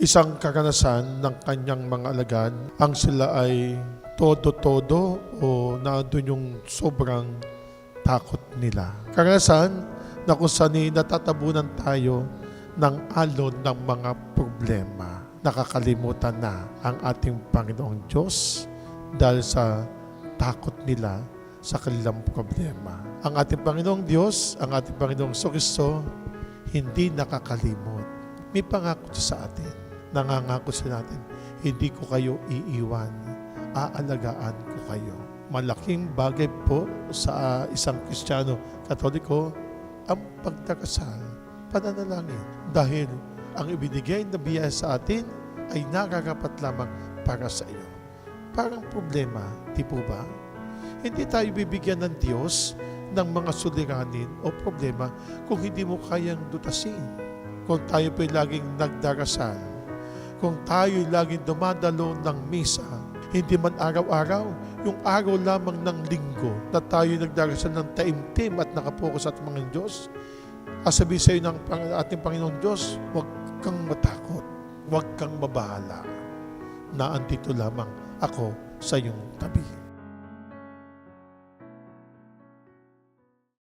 isang karanasan ng kanyang mga alagad ang sila ay todo-todo o nandun yung sobrang takot nila. Karanasan na kung saan natatabunan tayo ng alon ng mga problema. Nakakalimutan na ang ating Panginoong Diyos dahil sa takot nila sa kanilang problema. Ang ating Panginoong Diyos, ang ating Panginoong Kristo, hindi nakakalimot. May pangako siya sa atin. Nangangako siya natin, hindi ko kayo iiwan, aalagaan ko kayo. Malaking bagay po sa isang Kristiyano Katoliko ang pagdarasal, pananalangin. Dahil ang ibinigay na biyaya sa atin ay nararapat lamang para sa iyo. Parang problema, di po ba? Hindi tayo bibigyan ng Diyos ng mga suliranin o problema kung hindi mo kayang dutasin. Kung tayo po'y laging nagdarasal, kung tayo'y laging dumadalo ng misa, hindi man araw-araw, yung araw lamang ng linggo na tayo'y nagdarasal ng taimtim at nakapokus at mga Diyos, sabi sa iyo ng ating Panginoong Diyos, huwag kang matakot, huwag kang mabahala, na andito lamang ako sa iyong tabi.